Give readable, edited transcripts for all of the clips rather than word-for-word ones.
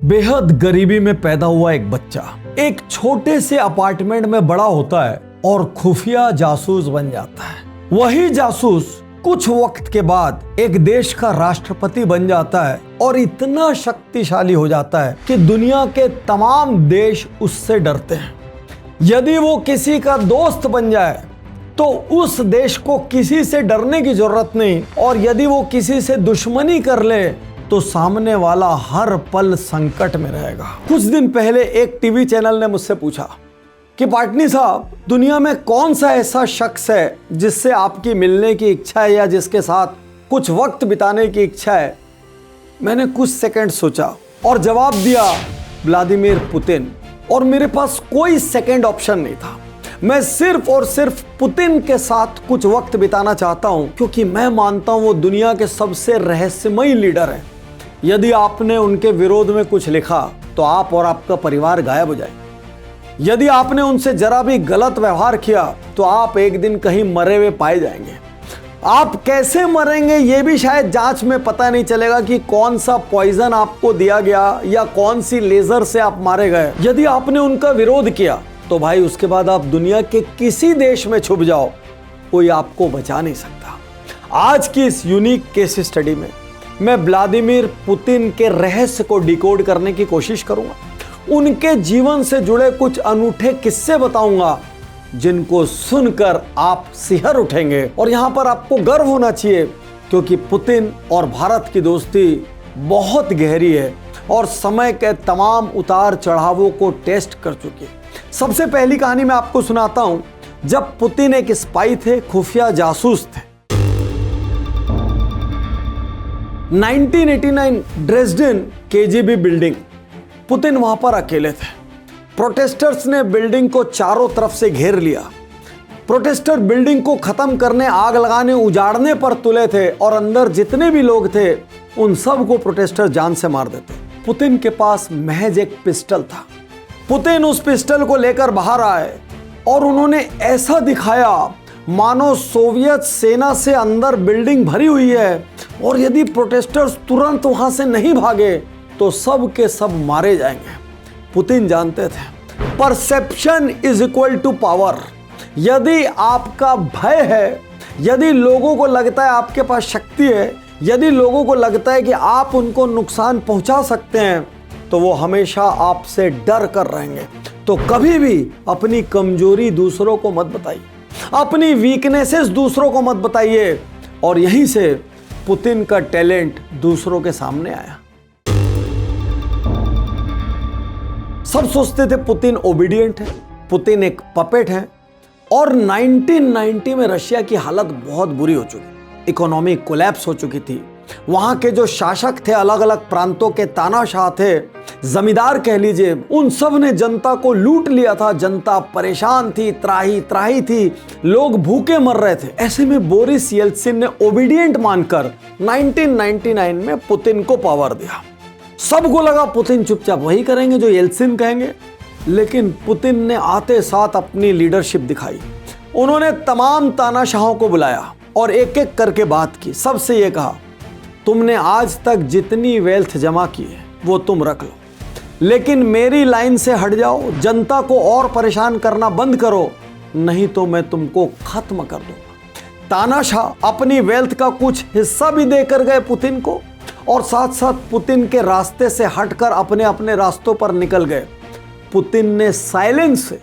बेहद गरीबी में पैदा हुआ एक बच्चा एक छोटे से अपार्टमेंट में बड़ा होता है और खुफिया जासूस बन जाता है। वही जासूस कुछ वक्त के बाद एक देश का राष्ट्रपति बन जाता है और इतना शक्तिशाली हो जाता है कि दुनिया के तमाम देश उससे डरते हैं। यदि वो किसी का दोस्त बन जाए तो उस देश को किसी से डरने की जरूरत नहीं, और यदि वो किसी से दुश्मनी कर ले तो सामने वाला हर पल संकट में रहेगा। कुछ दिन पहले एक टीवी चैनल ने मुझसे पूछा कि पाटनी साहब, दुनिया में कौन सा ऐसा शख्स है जिससे आपकी मिलने की इच्छा है या जिसके साथ कुछ वक्त बिताने की इच्छा है। मैंने कुछ सेकंड सोचा और जवाब दिया, व्लादिमीर पुतिन। और मेरे पास कोई सेकंड ऑप्शन नहीं था। मैं सिर्फ और सिर्फ पुतिन के साथ कुछ वक्त बिताना चाहता हूं, क्योंकि मैं मानता हूं वो दुनिया के सबसे रहस्यमयी लीडर हैं। यदि आपने उनके विरोध में कुछ लिखा तो आप और आपका परिवार गायब हो जाए। यदि आपने उनसे जरा भी गलत व्यवहार किया तो आप एक दिन कहीं मरे हुए पाए जाएंगे। आप कैसे मरेंगे ये भी शायद जांच में पता नहीं चलेगा कि कौन सा पॉइजन आपको दिया गया या कौन सी लेजर से आप मारे गए। यदि आपने उनका विरोध किया तो भाई उसके बाद आप दुनिया के किसी देश में छुप जाओ, कोई आपको बचा नहीं सकता। आज की इस यूनिक केस स्टडी में मैं व्लादिमीर पुतिन के रहस्य को डिकोड करने की कोशिश करूंगा। उनके जीवन से जुड़े कुछ अनूठे किस्से बताऊंगा जिनको सुनकर आप सिहर उठेंगे। और यहां पर आपको गर्व होना चाहिए, क्योंकि पुतिन और भारत की दोस्ती बहुत गहरी है और समय के तमाम उतार चढ़ावों को टेस्ट कर चुकी है। सबसे पहली कहानी मैं आपको सुनाता हूं, जब पुतिन एक स्पाई थे, खुफिया जासूस थे। 1989 ड्रेसडेन केजीबी बिल्डिंग, पुतिन वहां पर अकेले थे। प्रोटेस्टर्स ने बिल्डिंग को चारों तरफ से घेर लिया। प्रोटेस्टर बिल्डिंग को खत्म करने, आग लगाने, उजाड़ने पर तुले थे और अंदर जितने भी लोग थे उन सब को प्रोटेस्टर जान से मार देते। पुतिन के पास महज एक पिस्टल था। पुतिन उस पिस्टल को लेकर बाहर आए और उन्होंने ऐसा दिखाया मानो सोवियत सेना से अंदर बिल्डिंग भरी हुई है, और यदि प्रोटेस्टर्स तुरंत वहां से नहीं भागे तो सब के सब मारे जाएंगे। पुतिन जानते थे perception is equal to power. यदि आपका भय है, यदि लोगों को लगता है आपके पास शक्ति है, यदि लोगों को लगता है कि आप उनको नुकसान पहुंचा सकते हैं, तो वो हमेशा आपसे डर कर रहेंगे। तो कभी भी अपनी कमजोरी दूसरों को मत बताइए, अपनी वीकनेसेस दूसरों को मत बताइए। और यहीं से पुतिन का टैलेंट दूसरों के सामने आया। सब सोचते थे पुतिन ओबीडिएंट है, पुतिन एक पपेट है। और 1990 में रशिया की हालत बहुत बुरी हो चुकी, इकोनॉमी कोलैप्स हो चुकी थी। वहां के जो शासक थे, अलग अलग प्रांतों के तानाशाह थे, जमींदार कह लीजिए, उन सब ने जनता को लूट लिया था। जनता परेशान थी, त्राही त्राही थी, लोग भूखे मर रहे थे। ऐसे में बोरिस येल्त्सिन ने ओबीडिएंट मानकर 1999 में पुतिन को पावर दिया। सबको लगा पुतिन चुपचाप वही करेंगे जो येल्त्सिन कहेंगे, लेकिन पुतिन ने आते साथ अपनी लीडरशिप दिखाई। उन्होंने तमाम तानाशाहों को बुलाया और एक एक करके बात की। सबसे ये कहा, तुमने आज तक जितनी वेल्थ जमा की है वो तुम रख लो, लेकिन मेरी लाइन से हट जाओ, जनता को और परेशान करना बंद करो, नहीं तो मैं तुमको खत्म कर दूंगा। तानाशाह अपनी वेल्थ का कुछ हिस्सा भी देकर गए पुतिन को, और साथ साथ पुतिन के रास्ते से हटकर अपने अपने रास्तों पर निकल गए। पुतिन ने साइलेंस से,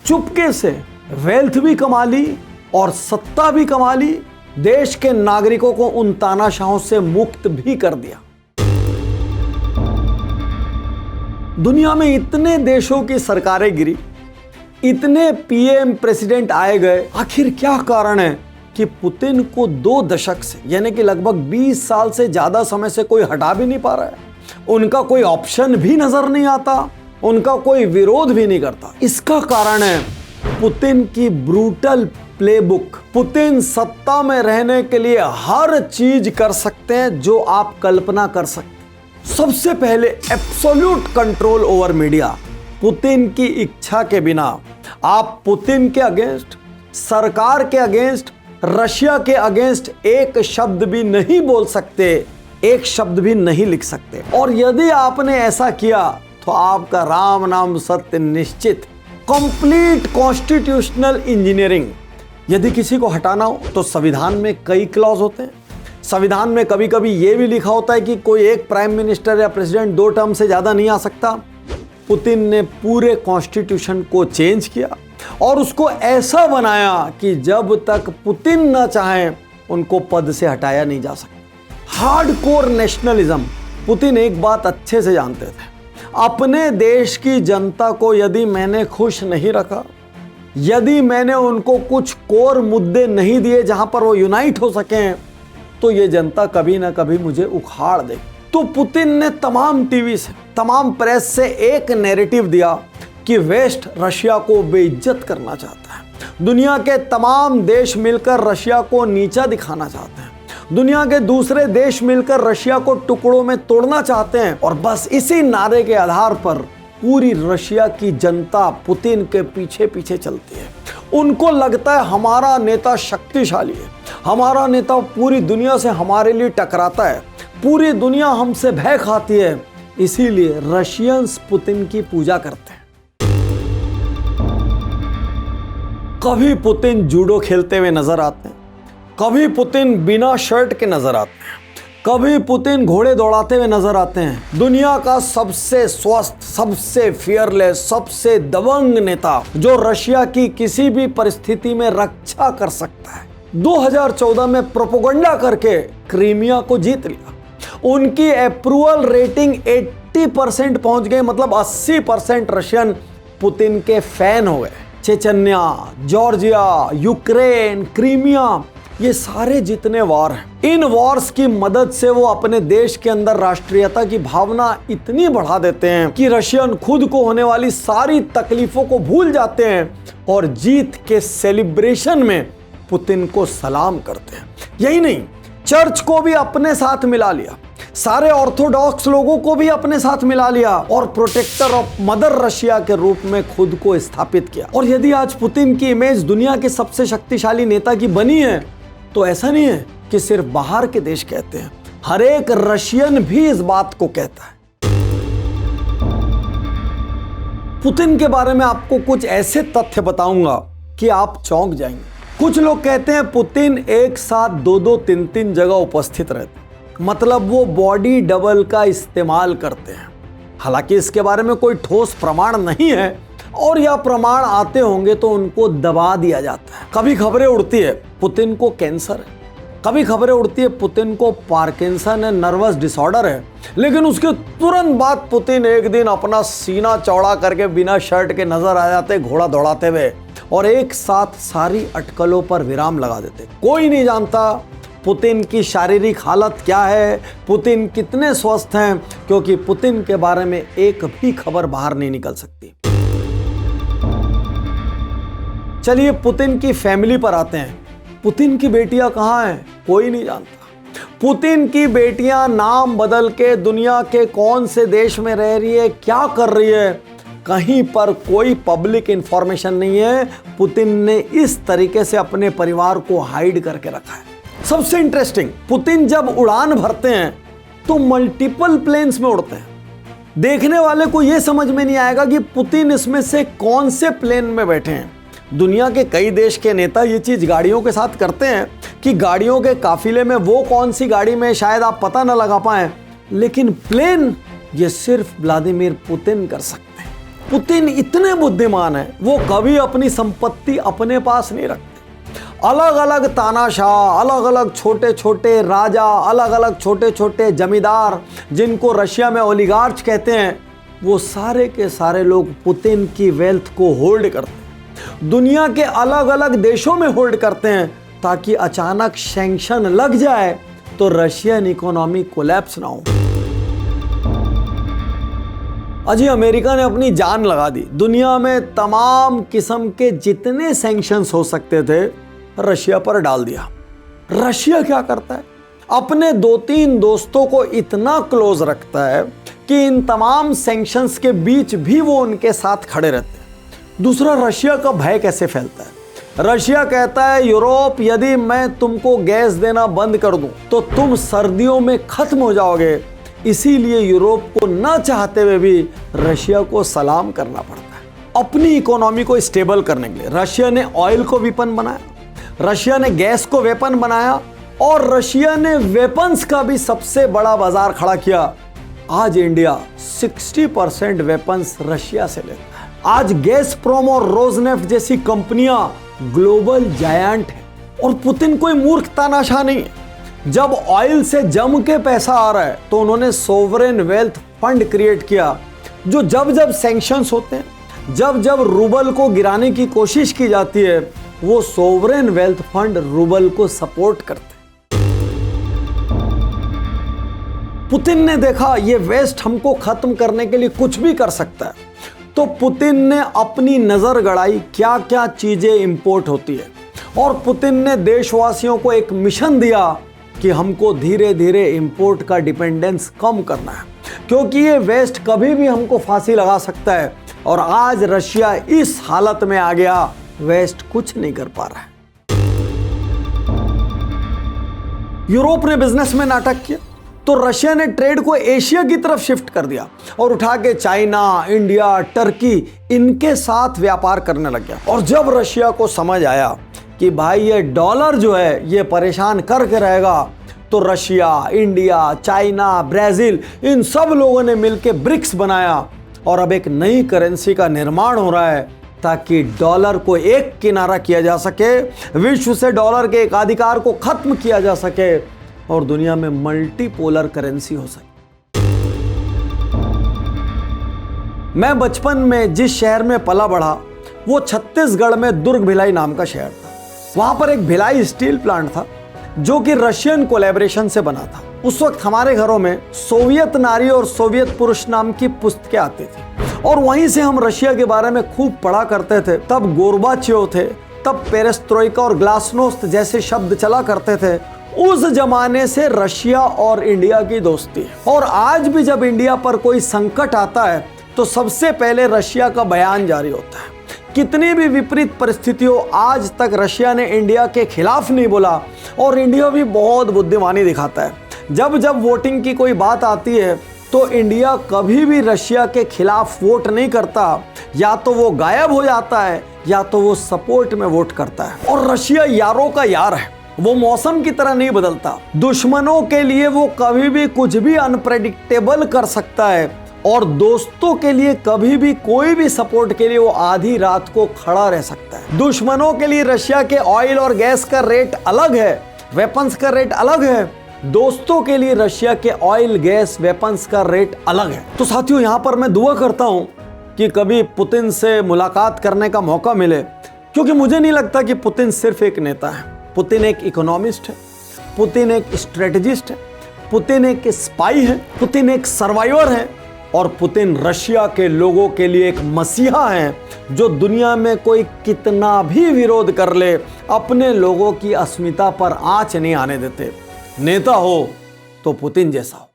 चुपके से वेल्थ भी कमा ली और सत्ता भी कमा ली। देश के नागरिकों को उन तानाशाहों से मुक्त भी कर दिया। दुनिया में इतने देशों की सरकारें गिरी, इतने पीएम प्रेसिडेंट आए गए, आखिर क्या कारण है कि पुतिन को 2 दशक से, यानी कि लगभग 20 साल से ज्यादा समय से कोई हटा भी नहीं पा रहा है। उनका कोई ऑप्शन भी नजर नहीं आता, उनका कोई विरोध भी नहीं करता। इसका कारण है पुतिन की ब्रूटल प्लेबुक। पुतिन सत्ता में रहने के लिए हर चीज कर सकते हैं जो आप कल्पना कर सकते। सबसे पहले absolute control over media. Putin की इच्छा के बिना आप पुतिन के अगेंस्ट, सरकार के अगेंस्ट, रशिया के अगेंस्ट एक शब्द भी नहीं बोल सकते। एक शब्द भी नहीं लिख सकते। और यदि आपने ऐसा किया तो आपका राम नाम सत्य निश्चित। Complete constitutional engineering. यदि किसी को हटाना हो तो संविधान में कई क्लॉज होते हैं। संविधान में कभी कभी यह भी लिखा होता है कि कोई एक प्राइम मिनिस्टर या प्रेसिडेंट 2 टर्म से ज्यादा नहीं आ सकता। पुतिन ने पूरे कॉन्स्टिट्यूशन को चेंज किया और उसको ऐसा बनाया कि जब तक पुतिन न चाहें उनको पद से हटाया नहीं जा सकता। Hardcore nationalism. पुतिन एक बात अच्छे से जानते थे, अपने देश की जनता को यदि मैंने खुश नहीं रखा, यदि मैंने उनको कुछ कोर मुद्दे नहीं दिए जहां पर वो यूनाइट हो सकें, तो ये जनता कभी ना कभी मुझे उखाड़ देगी। तो पुतिन ने तमाम टीवी से, तमाम प्रेस से एक नैरेटिव दिया कि वेस्ट रशिया को बेइज्जत करना चाहता है। दुनिया के तमाम देश मिलकर रशिया को नीचा दिखाना चाहते हैं। दुनिया के दूसरे देश मिलकर रशिया को टुकड़ों में तोड़ना चाहते हैं। और बस इसी नारे के आधार पर पूरी रशिया की जनता पुतिन के पीछे पीछे चलती है। उनको लगता है हमारा नेता शक्तिशाली है, हमारा नेता पूरी दुनिया से हमारे लिए टकराता है, पूरी दुनिया हमसे भय खाती है, इसीलिए रशियंस पुतिन की पूजा करते हैं। कभी पुतिन जूडो खेलते हुए नजर आते हैं, कभी पुतिन बिना शर्ट के नजर आते हैं, कभी पुतिन घोड़े दौड़ाते हुए नजर आते हैं। दुनिया का सबसे स्वस्थ, सबसे फियरलेस, सबसे दबंग नेता जो रशिया की किसी भी परिस्थिति में रक्षा कर सकता है। 2014 में प्रोपेगेंडा करके क्रीमिया को जीत लिया। उनकी अप्रूवल रेटिंग 80% पहुंच गई, मतलब 80% रशियन पुतिन के फैन हो गए। चेचन्या, जॉर्जिया, यूक्रेन, क्रीमिया, ये सारे जितने वॉर हैं, इन वॉर्स की मदद से वो अपने देश के अंदर राष्ट्रीयता की भावना इतनी बढ़ा देते हैं कि रशियन खुद को होने वाली सारी तकलीफों को भूल जाते हैं और जीत के सेलिब्रेशन में पुतिन को सलाम करते हैं। यही नहीं, चर्च को भी अपने साथ मिला लिया, सारे ऑर्थोडॉक्स लोगों को भी अपने साथ मिला लिया और प्रोटेक्टर ऑफ मदर रशिया के रूप में खुद को स्थापित किया। और यदि आज पुतिन की इमेज दुनिया के सबसे शक्तिशाली नेता की बनी है, तो ऐसा नहीं है कि सिर्फ बाहर के देश कहते हैं, हर एक रशियन भी इस बात को कहता है। पुतिन के बारे में आपको कुछ ऐसे तथ्य बताऊंगा कि आप चौंक जाएंगे। कुछ लोग कहते हैं पुतिन एक साथ 2-2, 3-3 जगह उपस्थित रहते, मतलब वो बॉडी डबल का इस्तेमाल करते हैं। हालांकि इसके बारे में कोई ठोस प्रमाण नहीं है, और यह प्रमाण आते होंगे तो उनको दबा दिया जाता है। कभी खबरें उड़ती है पुतिन को कैंसर है, कभी खबरें उड़ती है पुतिन को पार्किंसन है, नर्वस डिसऑर्डर है, लेकिन उसके तुरंत बाद पुतिन एक दिन अपना सीना चौड़ा करके बिना शर्ट के नजर आ जाते घोड़ा दौड़ाते हुए, और एक साथ सारी अटकलों पर विराम लगा देते। कोई नहीं जानता पुतिन की शारीरिक हालत क्या है, पुतिन कितने स्वस्थ हैं, क्योंकि पुतिन के बारे में एक भी खबर बाहर नहीं निकल सकती। चलिए पुतिन की फैमिली पर आते हैं। पुतिन की बेटियां कहां हैं, कोई नहीं जानता। पुतिन की बेटियां नाम बदल के दुनिया के कौन से देश में रह रही है, क्या कर रही है, कहीं पर कोई पब्लिक इंफॉर्मेशन नहीं है। पुतिन ने इस तरीके से अपने परिवार को हाइड करके रखा है। सबसे इंटरेस्टिंग, पुतिन जब उड़ान भरते हैं तो मल्टीपल प्लेन्स में उड़ते हैं। देखने वाले को यह समझ में नहीं आएगा कि पुतिन इसमें से कौन से प्लेन में बैठे हैं। दुनिया के कई देश के नेता ये चीज गाड़ियों के साथ करते हैं कि गाड़ियों के काफिले में वो कौन सी गाड़ी में शायद आप पता न लगा पाए, लेकिन प्लेन ये सिर्फ व्लादिमीर पुतिन कर सकते हैं। पुतिन इतने बुद्धिमान हैं, वो कभी अपनी संपत्ति अपने पास नहीं रखते। अलग अलग तानाशाह, अलग अलग छोटे छोटे राजा, अलग अलग छोटे छोटे जमींदार, जिनको रशिया में ओलिगार्च कहते हैं, वो सारे के सारे लोग पुतिन की वेल्थ को होल्ड करते हैं। दुनिया के अलग अलग देशों में होल्ड करते हैं ताकि अचानक सैंक्शन लग जाए तो रशियन इकोनॉमी कोलैप्स ना हो। अजी अमेरिका ने अपनी जान लगा दी। दुनिया में तमाम किस्म के जितने सैंक्शंस हो सकते थे रशिया पर डाल दिया। रशिया क्या करता है, अपने 2-3 दोस्तों को इतना क्लोज रखता है कि इन तमाम सैंक्शंस के बीच भी वो उनके साथ खड़े रहते हैं। दूसरा, रशिया का भय कैसे फैलता है। रशिया कहता है यूरोप, यदि मैं तुमको गैस देना बंद कर दूं तो तुम सर्दियों में खत्म हो जाओगे। इसीलिए यूरोप को न चाहते हुए भी रशिया को सलाम करना पड़ता है। अपनी इकोनॉमी को स्टेबल करने के लिए रशिया ने ऑयल को वेपन बनाया, रशिया ने गैस को वेपन बनाया और रशिया ने वेपन्स का भी सबसे बड़ा बाजार खड़ा किया। आज इंडिया 60% वेपन्स रशिया से लेता है। आज गैसप्रोम और रोजनेफ्ट जैसी कंपनियां ग्लोबल जायंट है और पुतिन कोई मूर्ख तानाशाह नहीं है। जब ऑयल से जम के पैसा आ रहा है तो उन्होंने सोवरेन वेल्थ फंड क्रिएट किया, जो जब जब सैंक्शंस होते हैं, जब जब रूबल को गिराने की कोशिश की जाती है, वो सोवरेन वेल्थ फंड रूबल को सपोर्ट करते हैं। पुतिन ने देखा ये वेस्ट हमको खत्म करने के लिए कुछ भी कर सकता है, तो पुतिन ने अपनी नजर गड़ाई क्या क्या चीजें इंपोर्ट होती है और पुतिन ने देशवासियों को एक मिशन दिया कि हमको धीरे धीरे इंपोर्ट का डिपेंडेंस कम करना है, क्योंकि ये वेस्ट कभी भी हमको फांसी लगा सकता है। और आज रशिया इस हालत में आ गया, वेस्ट कुछ नहीं कर पा रहा है। यूरोप ने बिजनेस में नाटक किया तो रशिया ने ट्रेड को एशिया की तरफ शिफ्ट कर दिया और उठा के चाइना, इंडिया, टर्की इनके साथ व्यापार करने लग गया। और जब रशिया को समझ आया कि भाई ये डॉलर जो है ये परेशान करके रहेगा, तो रशिया, इंडिया, चाइना, ब्राजील इन सब लोगों ने मिलकर ब्रिक्स बनाया और अब एक नई करेंसी का निर्माण हो रहा है ताकि डॉलर को एक किनारा किया जा सके, विश्व से डॉलर के एकाधिकार को खत्म किया जा सके और दुनिया में मल्टीपोलर करेंसी हो सके। मैं बचपन में जिस शहर में पला बढ़ा वो छत्तीसगढ़ में दुर्ग भिलाई नाम का शहर था। वहां पर एक भिलाई स्टील प्लांट था जो कि रशियन कोलैबोरेशन से बना था। उस वक्त हमारे घरों में सोवियत नारी और सोवियत पुरुष नाम की पुस्तकें आती थी और वहीं से हम रशिया के बारे में खूब पढ़ा करते थे। तब गोर्बाचेव थे, तब पेरेस्ट्रोइका और ग्लासनोस्त जैसे शब्द चला करते थे। उस जमाने से रशिया और इंडिया की दोस्ती है और आज भी जब इंडिया पर कोई संकट आता है तो सबसे पहले रशिया का बयान जारी होता है। कितनी भी विपरीत परिस्थितियों, आज तक रशिया ने इंडिया के खिलाफ नहीं बोला और इंडिया भी बहुत बुद्धिमानी दिखाता है। जब जब वोटिंग की कोई बात आती है तो इंडिया कभी भी रशिया के खिलाफ वोट नहीं करता, या तो वो गायब हो जाता है या तो वो सपोर्ट में वोट करता है। और रशिया यारों का यार है, वो मौसम की तरह नहीं बदलता। दुश्मनों के लिए वो कभी भी कुछ भी अनप्रेडिक्टेबल कर सकता है और दोस्तों के लिए कभी भी कोई भी सपोर्ट के लिए वो आधी रात को खड़ा रह सकता है। दुश्मनों के लिए रशिया के ऑयल और गैस का रेट अलग है, वेपन्स का रेट अलग है। दोस्तों के लिए रशिया के ऑयल, गैस, वेपन्स का रेट अलग है। तो साथियों, यहां पर मैं दुआ करता हूं कि कभी पुतिन से मुलाकात करने का मौका मिले, क्योंकि मुझे नहीं लगता कि पुतिन सिर्फ एक नेता है। पुतिन एक इकोनॉमिस्ट है, पुतिन एक स्ट्रेटजिस्ट है, पुतिन एक स्पाई है, पुतिन एक सर्वाइवर है और पुतिन रशिया के लोगों के लिए एक मसीहा है, जो दुनिया में कोई कितना भी विरोध कर ले अपने लोगों की अस्मिता पर आंच नहीं आने देते। नेता हो तो पुतिन जैसा हो।